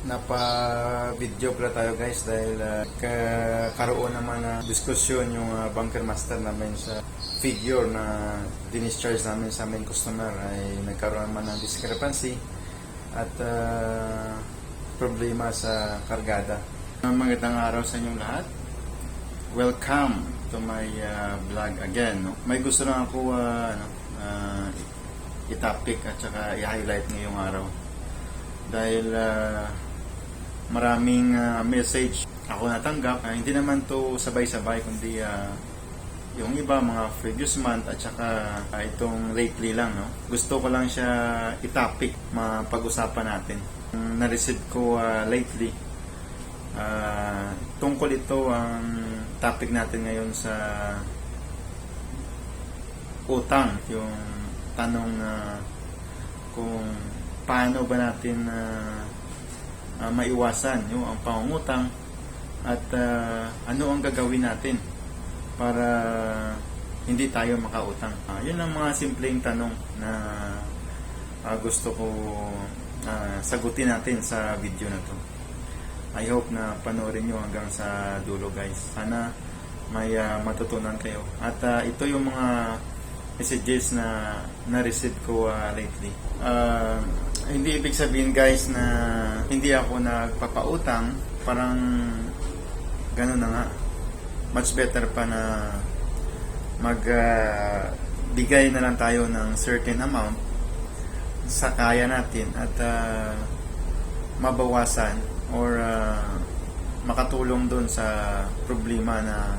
napa-video pala tayo guys dahil karoon naman na diskusyon yung bunker master namin sa figure na dinischarge namin sa main customer ay nagkaroon naman ng discrepancy at problema sa kargada. Magandang araw sa inyong lahat. Welcome to my vlog again. No? May gusto lang ako i-topic at saka i-highlight ngayong araw. Dahil maraming message ako natanggap. Hindi naman to sabay-sabay kundi yung iba mga previous month at saka itong lately lang. No? Gusto ko lang siya i-topic, mapag-usapan natin. Na-receive ko lately. Tungkol ito ang topic natin ngayon sa utang. Yung tanong kung paano ba natin maiwasan yung ang pangungutang at ano ang gagawin natin para hindi tayo makautang. Yun ang mga simpleng tanong na gusto ko sagutin natin sa video na to. I hope na panoorin nyo hanggang sa dulo guys. Sana may matutunan kayo. At ito yung mga messages na na-receive ko lately. Hindi ibig sabihin guys na hindi ako nagpapautang. Parang gano'n na nga. Much better pa na magbigay na lang tayo ng certain amount sa kaya natin at mabawasan or makatulong dun sa problema na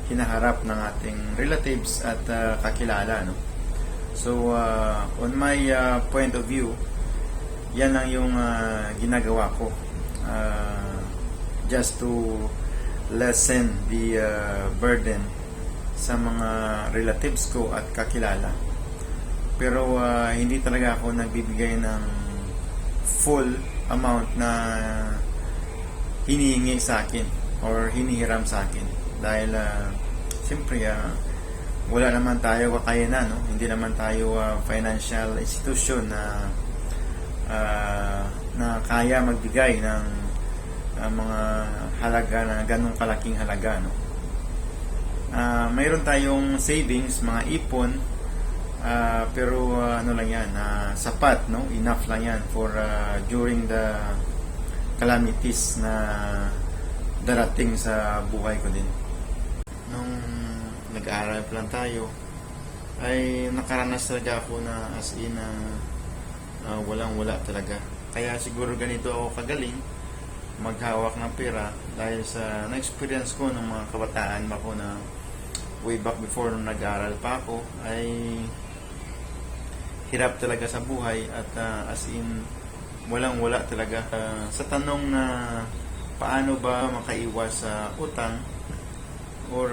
hinaharap ng ating relatives at kakilala. No? So, on my point of view, yan lang yung ginagawa ko just to lessen the burden sa mga relatives ko at kakilala. Pero hindi talaga ako nagbibigay ng full amount na hinihingi sa akin or hinihiram sa akin. Dahil siyempre wala naman tayo kakayanan, no? Hindi naman tayo financial institution na kaya magbigay ng mga halaga na ganong kalaking halaga, no? Mayroon tayong savings, mga ipon, pero ano lang yan, sapat, no? Enough lang yan for during the calamities na darating sa buhay ko din. Nung nag-aaral pa lang tayo ay nakaranas talaga ako na as in walang wala talaga. Kaya siguro ganito ako kagaling maghawak ng pera dahil sa na-experience ko ng mga kabataan ako na way back before nung nag-aaral pa ako ay hirap talaga sa buhay at as in walang wala talaga. Sa tanong na paano ba makaiwas sa utang or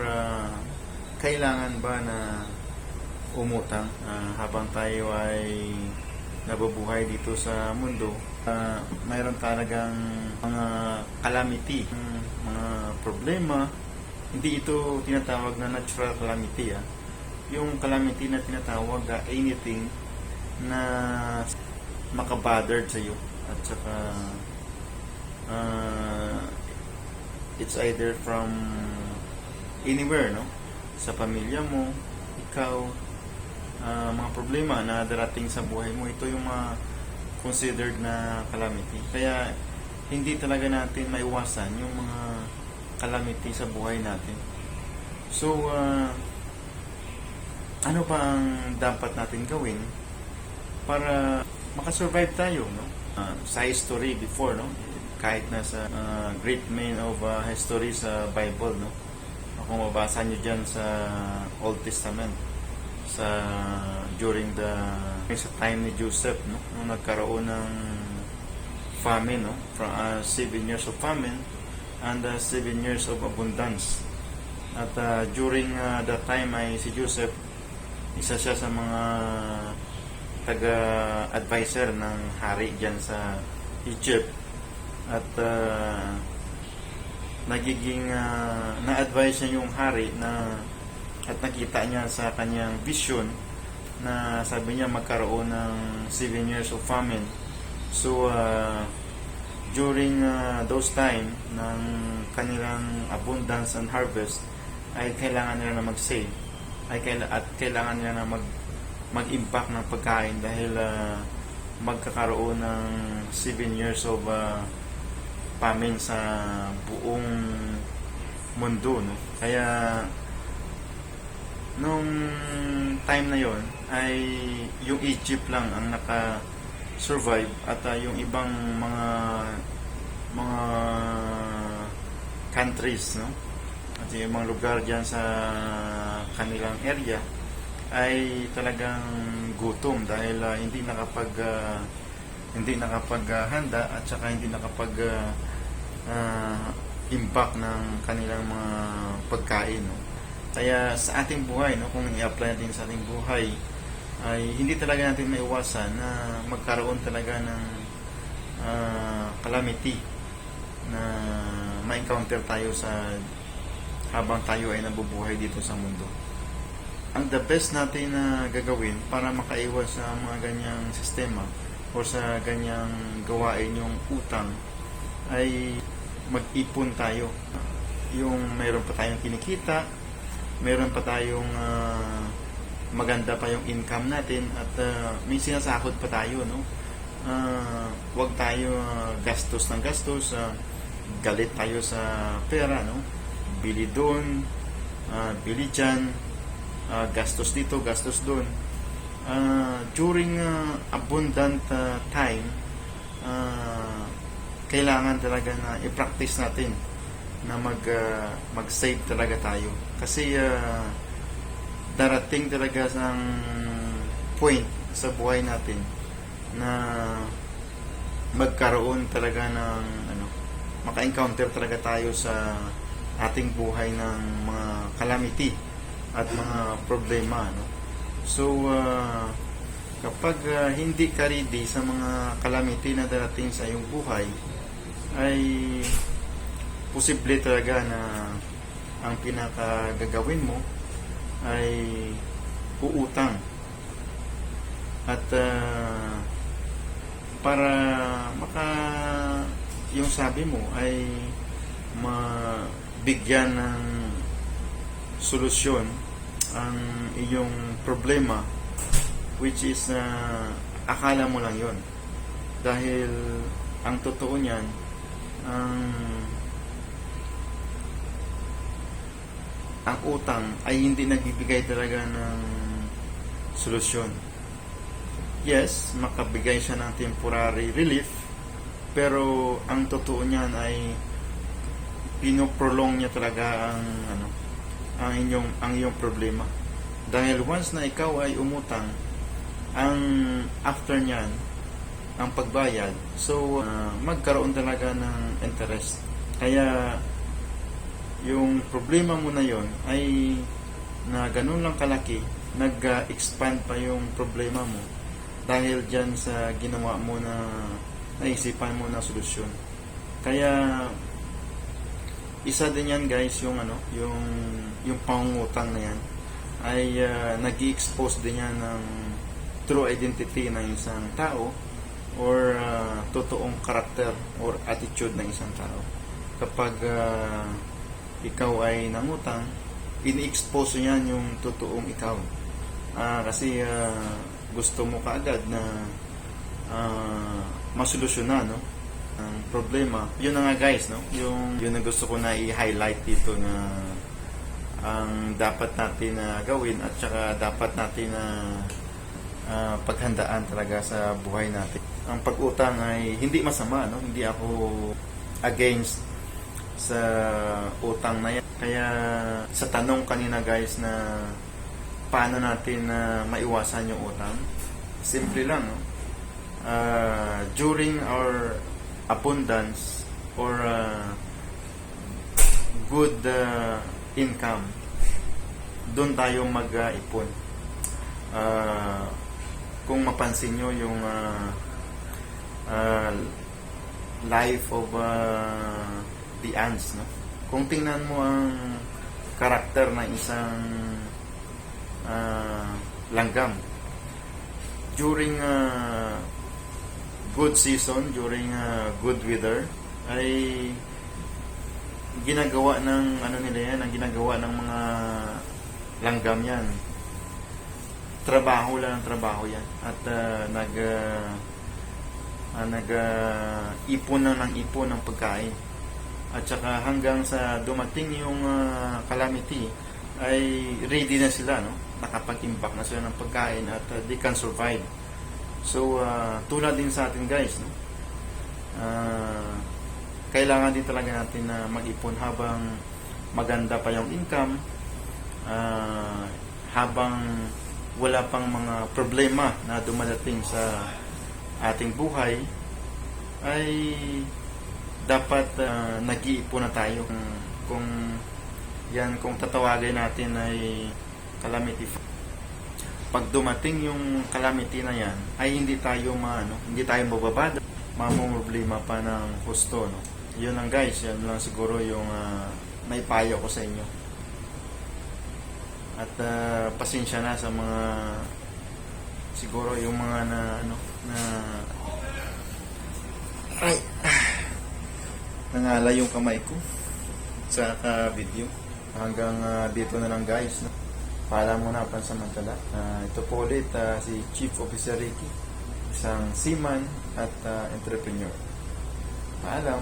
kailangan ba na umutang habang tayo ay nabubuhay dito sa mundo. Mayroon talagang mga calamity, mga problema. Hindi ito tinatawag na natural calamity. Yung calamity na tinatawag anything na makabothered sa iyo at saka it's either from anywhere, no? Sa pamilya mo, ikaw, mga problema na darating sa buhay mo, ito yung mga considered na calamity. Kaya hindi talaga natin maiwasan yung mga calamity sa buhay natin. So ano pa ang dapat natin gawin para makasurvive tayo, no? Sa history before, no? Kahit na sa great men of history sa Bible, no? Kung mabasa nyo dyan sa Old Testament, sa during sa time ni Joseph, no? Nung nagkaroon ng famine, no? From 7 years of famine and 7 years of abundance. At during that time ay si Joseph, isa siya sa mga taga-advisor ng hari dyan sa Egypt. At nagiging na-advise niya yung hari na at nakita niya sa kanyang vision na sabi niya magkaroon ng 7 years of famine. So during those time ng kanilang abundance and harvest, ay kailangan nila na mag-save, at kailangan nila na mag-impact ng pagkain dahil magkakaroon ng 7 years of famine sa buong mundo, no? Kaya nung time na yon ay yung Egypt lang ang naka-survive, at yung ibang mga countries, no, at yung mga lugar dyan sa kanilang area ay talagang gutom dahil hindi nakapaghanda at saka hindi impact ng kanilang mga pagkain, no? Kaya sa ating buhay, no, kung i-apply natin sa ating buhay, ay hindi talaga natin maiwasan na magkaroon talaga ng calamity na ma-encounter tayo habang tayo ay nabubuhay dito sa mundo. Ang the best natin na gagawin para makaiwas sa mga ganyang sistema o sa ganyang gawain yung utang ay mag-ipon tayo. Yung mayroon pa tayong kinikita, meron pa tayong maganda pa yung income natin, at may sinasahod pa tayo, no? Huwag tayo gastos ng gastos, galit tayo sa pera, no? Bili doon, bili dyan, gastos dito, gastos doon. During abundant time, kailangan talaga na i-practice natin na mag-save talaga tayo. Kasi darating talaga ng point sa buhay natin na magkaroon talaga ng maka-encounter talaga tayo sa ating buhay ng mga calamity at mga problema, no? So kapag hindi ka ready sa mga calamity na darating sa iyong buhay, ay posible talaga na ang pinakagagawin mo ay uutang. At para yung sabi mo ay mabigyan ng solusyon ang iyong problema, which is akala mo lang yon. Dahil ang totoo niyan, ang utang ay hindi nagbibigay talaga ng solusyon. Yes, makabigay siya ng temporary relief, pero ang totoo niyan ay pinoprolong niya talaga ang iyong problema. Dahil once na ikaw ay umutang, ang after niyan, ang pagbayad, so magkaroon talaga ng interest. Kaya yung problema mo na yon ay na ganun lang kalaki, nag-expand pa yung problema mo dahil dyan sa ginawa mo na naisipan mo na solusyon. Kaya isa din yan, guys, yung yung pangungutang na yan ay nag-i-expose din yan ng true identity ng isang tao or totoong karakter or attitude ng isang tao. Kapag ikaw ay nangutang, ini-expose niyan yung totoong ikaw. Kasi gusto mo kaagad na masolusyonan, no, ang problema. Yun na nga, guys, no, yun na gusto ko na i-highlight dito, na ang dapat natin na gawin at saka dapat natin na paghandaan talaga sa buhay natin. Ang pag-utang ay hindi masama, no? Hindi ako against sa utang na yan. Kaya sa tanong kanina, guys, na paano natin maiwasan yung utang, simple lang, no? During our abundance or good income, doon tayo mag-ipon. Kung mapansin nyo yung life of the ants, no? Kung tingnan mo ang karakter ng isang langgam during good season, during good weather, ay ginagawa ng ano nila yan, ang ginagawa ng mga langgam yan. Trabaho lang ang trabaho yan. At ipon ng ipon ng pagkain. At saka hanggang sa dumating yung calamity, ay ready na sila, no? Nakapag-impact na sila ng pagkain at they can survive. So, tulad din sa atin guys, no? Kailangan din talaga natin na mag-ipon habang maganda pa yung income, habang wala pang mga problema na dumadating sa ating buhay, ay dapat nag-iipon na tayo. Kung tatawagin natin ay calamity. Pag dumating yung calamity na yan, ay hindi tayo mababada, mamumroblema pa ng husto, no? Yun lang guys, yan lang siguro yung may payo ko sa inyo. At pasensya na sa mga siguro yung mga nangala yung kamay ko sa video. Hanggang dito na lang guys, no? Paalam muna pansamantala. Ito po ulit si Chief Officer Ricky, isang seaman at entrepreneur. Paalam.